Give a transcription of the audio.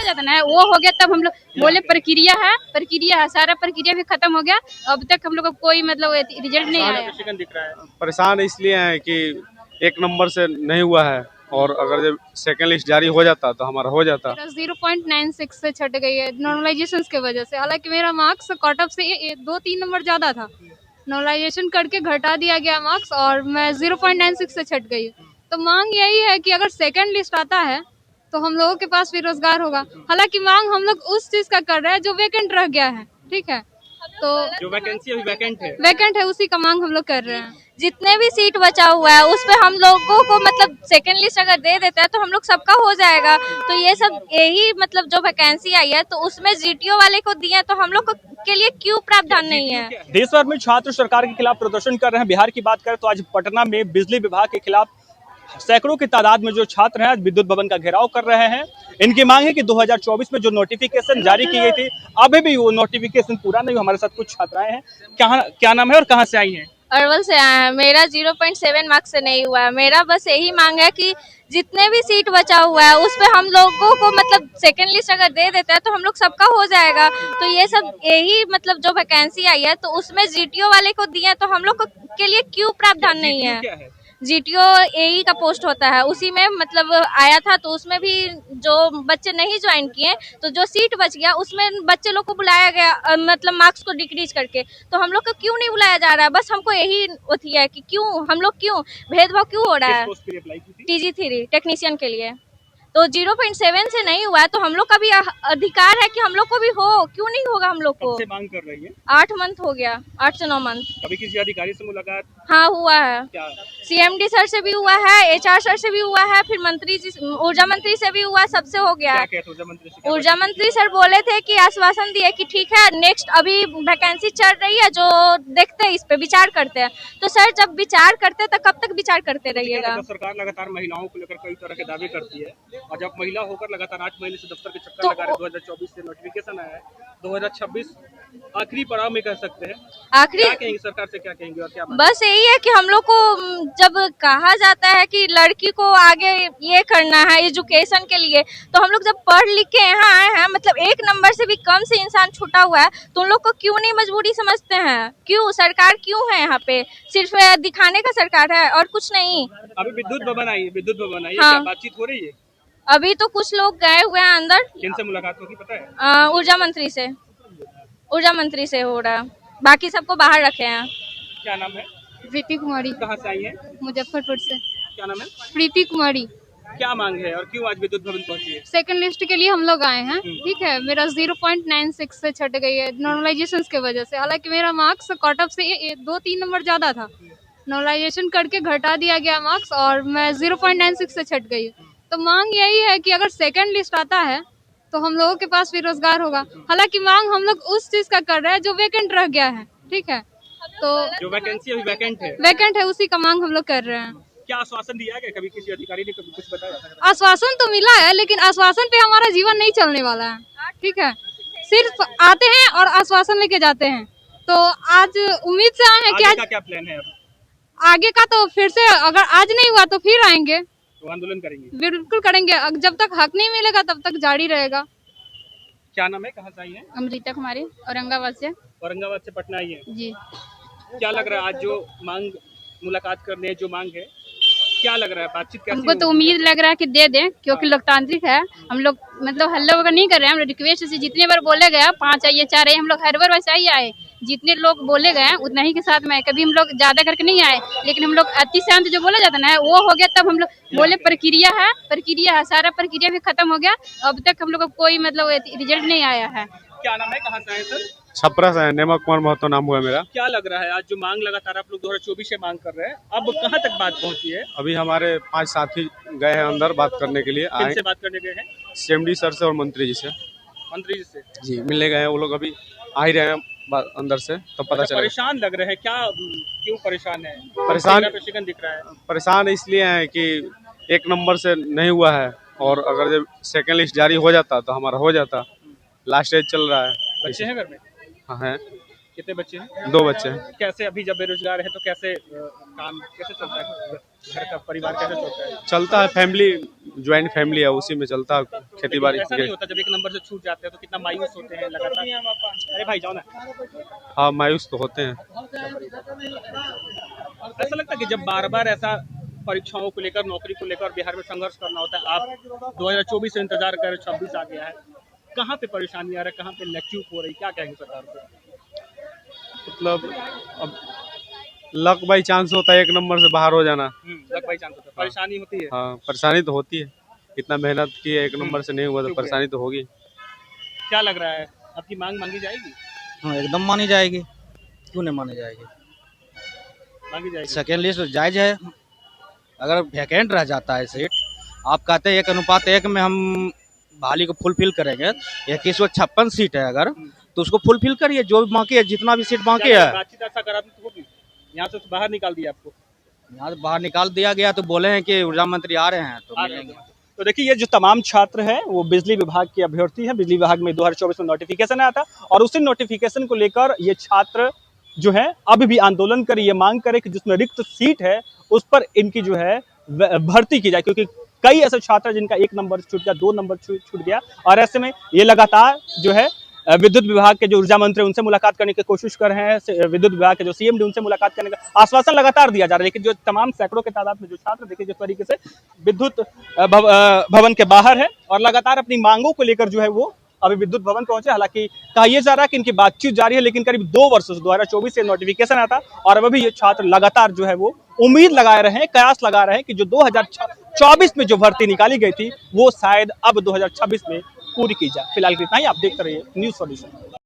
बोला जाता ना वो हो गया, तब हम लोग बोले प्रक्रिया है, सारा प्रक्रिया भी खत्म हो गया। अब तक हम लोग को कोई मतलब रिजल्ट नहीं आया। दिख रहा है। परेशान इसलिए हैं कि 1 नंबर से नहीं हुआ है, और अगर जब सेकेंड लिस्ट जारी हो जाता तो हमारा हो जाता। 0.96 से छट गई है नॉर्मलाइजेशन के वजह से। हालांकि मेरा मार्क्स कट ऑफ से 2-3 नंबर ज्यादा था, नॉर्मलाइजेशन करके घटा दिया गया मार्क्स और मैं 0.96 से छट गई। तो मांग यही है कि अगर सेकंड लिस्ट आता है तो हम लोगों के पास भी रोजगार होगा। हालांकि मांग हम लोग उस चीज का कर रहे हैं जो वैकेंट रह गया है, ठीक है, तो जो वैकेंसी अभी वैकेंट है उसी का मांग हम लोग कर रहे हैं। जितने भी सीट बचा हुआ है उस पे हम लोगों को मतलब सेकंड लिस्ट अगर दे देता है तो हम लोग सबका हो जाएगा। तो ये सब यही मतलब जो वैकेंसी आई है तो उसमें जीटीओ वाले को दिए तो हम लोग को के लिए क्यों प्रावधान नहीं है। देश भर में छात्र सरकार के खिलाफ प्रदर्शन कर रहे हैं। बिहार की बात करें तो आज पटना में बिजली विभाग के खिलाफ सैकड़ों की तादाद में जो छात्र हैं आज विद्युत भवन का घेराव कर रहे हैं। इनकी मांग है कि 2024 में जो नोटिफिकेशन जारी की गई थी अभी भी वो नोटिफिकेशन पूरा नहीं हुआ। हमारे साथ कुछ छात्राएं हैं। क्या नाम है और कहाँ से आई हैं? अरवल से आया है। मेरा 0.7 मार्क्स से नहीं हुआ है। मेरा बस यही मांग है कि जितने भी सीट बचा हुआ है उस पे हम लोगों को मतलब सेकंड लिस्ट अगर दे देता है तो हम लोग सबका हो जाएगा। तो ये सब यही मतलब जो वैकेंसी आई है तो उसमें जीटीओ वाले को दिए तो हम लोग के लिए क्यों प्रावधान नहीं है। जीटीओ एई का पोस्ट होता है, उसी में मतलब आया था तो उसमें भी जो बच्चे नहीं ज्वाइन किए तो जो सीट बच गया उसमें बच्चे लोग को बुलाया गया मतलब मार्क्स को डिक्रीज करके। तो हम लोग को क्यों नहीं बुलाया जा रहा है, बस हमको यही होती है कि क्यों हम लोग क्यों भेदभाव क्यों हो रहा है। TG3 टेक्नीशियन के लिए तो 0.7 से नहीं हुआ है तो हम लोग का भी अधिकार है कि हम लोग को भी हो, क्यों नहीं होगा हम लोग को। कब से मांग कर रही है? 8 मंथ हो गया, 8 से 9 मंथ। अभी किसी अधिकारी से मुलाकात? हाँ हुआ है, क्या? CMD सर से भी हुआ है, HR सर से भी हुआ है, फिर मंत्री जी ऊर्जा मंत्री से भी हुआ, सबसे हो गया है। ऊर्जा मंत्री सर बोले थे कि आश्वासन दिए कि ठीक है नेक्स्ट अभी वैकेंसी चल रही है जो देखते हैं इस पे विचार करते हैं। तो सर जब विचार करते तो कब तक विचार करते रहिएगा। सरकार लगातार महिलाओं को लेकर कई तरह के दावे करती है और जब महिला होकर लगातार 8 महीने से दफ्तर के चक्कर लगा रहे 2024 से नोटिफिकेशन आया है 2026 आखिरी पड़ाव में कह सकते हैं। आखिरी क्या कहेंगे सरकार से, क्या कहेंगे और क्या? बस यही है कि हम लोग को जब कहा जाता है कि लड़की को आगे ये करना है एजुकेशन के लिए तो हम लोग जब पढ़ लिख के यहाँ आए हैं मतलब 1 नंबर से भी कम से इंसान छूटा हुआ है तो उन लोग को क्यों नहीं मजबूरी समझते हैं। क्यों सरकार क्यों है यहाँ पे, सिर्फ दिखाने का सरकार है और कुछ नहीं। अभी विद्युत भवन आई है, हाँ। क्या बातचीत हो रही है? अभी तो कुछ लोग गए हुए हैं अंदर। किनसे मुलाकात होगी पता है? ऊर्जा मंत्री से हो रहा, बाकी सबको बाहर रखे हैं। क्या नाम है? प्रीति कुमारी। कहाँ से आई है? मुजफ्फरपुर से। क्या नाम है? प्रीति कुमारी। क्या मांग है और क्यों आज विद्युत भवन पहुंची है? सेकंड लिस्ट के लिए हम लोग आए हैं, ठीक है। मेरा 0.96 से छट गई है नॉर्मलाइजेशन के वजह से। हालांकि मेरा मार्क्स कट ऑफ से 2-3 नंबर ज्यादा था, नॉर्मलाइजेशन करके घटा दिया गया मार्क्स और मैं 0.96 से छट गई। तो मांग यही है कि अगर सेकंड लिस्ट आता है तो हम लोगों के पास भी रोजगार होगा। हालांकि मांग हम लोग उस चीज का कर रहे हैं जो वैकेंट रह गया है, ठीक है, तो जो वैकेंसी अभी वैकेंट है उसी का मांग हम लोग कर रहे हैं। क्या आश्वासन दिया गया? कभी किसी अधिकारी ने कभी कुछ बताया? आश्वासन तो मिला है लेकिन आश्वासन पे हमारा जीवन नहीं चलने वाला है, ठीक है। सिर्फ आते हैं और आश्वासन लेके जाते हैं। तो आज उम्मीद से आए हैं कि आगे का क्या प्लान है अब? आगे का तो फिर से अगर आज नहीं हुआ तो फिर आएंगे, तो आंदोलन करेंगे? बिल्कुल करेंगे। जब तक हक नहीं मिलेगा तब तक जारी रहेगा। क्या नाम है, कहाँ से आई है? अमृता कुमारी, औरंगाबाद से। औरंगाबाद से पटना आई है जी। क्या लग रहा है आज जो मांग मुलाकात करने जो मांग है क्या लग रहा है, बातचीत कैसी हमको तो उम्मीद लग रहा है कि दे दें क्योंकि लोकतांत्रिक है। हम लोग मतलब हल्ला वगैरह नहीं कर रहे हैं। हम लोग रिक्वेस्ट से जितने बार बोले गए 5 आइए 4 आइए, हम लोग हर बार वैसे ही आए। जितने लोग बोले गए उतना ही के साथ में कभी हम लोग ज्यादा करके नहीं आए। लेकिन हम लोग अति शांत जो बोला जाता ना वो हो गया, तब हम लोग बोले प्रक्रिया है, सारा प्रक्रिया भी खत्म हो गया। अब तक हम लोग को कोई मतलब रिजल्ट नहीं आया है। क्या नाम है, कहाँ से आए सर? छपरा से है, नेमा कुमार महतो नाम हुआ मेरा। क्या लग रहा है आज जो मांग लगातार आप लोग 2024 से मांग कर रहे हैं अब कहाँ तक बात पहुँची है? अभी हमारे 5 साथी गए हैं अंदर बात करने के लिए। किनसे बात करने गए हैं? CMD सर से और मंत्री जी से। मंत्री जी से जी मिलने गए हैं। वो लोग अभी आ ही रहे हैं अंदर से, तो पता चला। परेशान लग रहे हैं, क्या क्यों परेशान है? परेशान दिख रहा है। परेशान इसलिए हैं कि 1 नंबर से नहीं हुआ है, और अगर जब सेकेंड लिस्ट जारी हो जाता तो हमारा हो जाता। लास्ट एज चल रहा है। बच्चे हैं घर में? हाँ है। कितने बच्चे हैं? 2 बच्चे हैं। कैसे अभी जब बेरोजगार है तो कैसे काम कैसे चलता है, घर का परिवार कैसे चलता है? चलता है, फैमिली ज्वाइंट फैमिली है, उसी में चलता है खेती बाड़ी। ऐसा नहीं होता जब एक नंबर से छूट जाते हैं तो कितना मायूस होते हैं लगातार? अरे भाई जाओ ना। हाँ, मायूस तो होते हैं। ऐसा लगता है कि जब बार बार ऐसा परीक्षाओं को लेकर, नौकरी को लेकर बिहार में संघर्ष करना होता है, आप 2024 से इंतजार कर 26 आ गया है, कहाँ पे परेशानी आ रहा है, कहाँ पे लक्ष्य हो रही, क्या कहेंगे सरकार को? मतलब अब लक बाई चांस होता है एक नंबर से बाहर हो जाना। लग भाई चांस होता है, परेशानी होती है। हाँ, परेशानी तो होती है, इतना मेहनत की है, एक नंबर से नहीं हुआ तो परेशानी तो होगी। क्या लग रहा है, आपकी मांग मांगी जाएगी? हाँ एकदम मानी जाएगी, क्यों नहीं मानी जाएगी। मांगी जाएगी। सेकेंड लिस्ट जायज है, अगर वैकेंट रह जाता है सीट, आप कहते हैं 1:1 में हम बहाली को फुलफिल करेंगे, 2156 सीट है अगर, तो उसको फुलफिल करिए, जो भी बाकी है, जितना भी सीट बाकी है। बातचीत ऐसा करा तो होगी, यहाँ से बाहर निकाल दिया आपको? यहाँ से बाहर निकाल दिया गया, तो बोले हैं कि ऊर्जा मंत्री आ रहे हैं तो मिलेंगे। तो देखिए ये जो तमाम छात्र हैं वो बिजली विभाग के अभ्यर्थी हैं। बिजली विभाग में 2024 में नोटिफिकेशन आया था और उसी नोटिफिकेशन को लेकर ये छात्र जो है अभी भी आंदोलन कर ये मांग करे कि जिसमें रिक्त सीट है उस पर इनकी जो है भर्ती की जाए, क्योंकि कई ऐसे छात्र जिनका 1 नंबर छूट गया, 2 नंबर छूट गया, और ऐसे में ये लगातार जो है विद्युत विभाग के जो ऊर्जा मंत्री उनसे मुलाकात करने की कोशिश कर रहे हैं, विद्युत विभाग के जो सीएमडी उनसे मुलाकात करने का आश्वासन लगातार दिया जा रहा है, लेकिन जो तमाम सैकड़ों के तादाद में जो छात्र देखिए जिस तरीके से विद्युत भवन के बाहर है और लगातार अपनी मांगों को लेकर जो है वो अभी विद्युत भवन पहुंचे। हालांकि कहा यह जा रहा है कि इनकी बातचीत जारी है, लेकिन करीब 2 वर्षों से 2024 से नोटिफिकेशन आता और अब भी ये छात्र लगातार जो है वो उम्मीद लगाए रहे हैं, कयास लगा रहे हैं कि जो 2024 में जो भर्ती निकाली गई थी वो शायद अब 2026 में पूरी की जाए। फिलहाल इतना ही, आप देखते रहिए न्यूज़ सॉल्यूशन।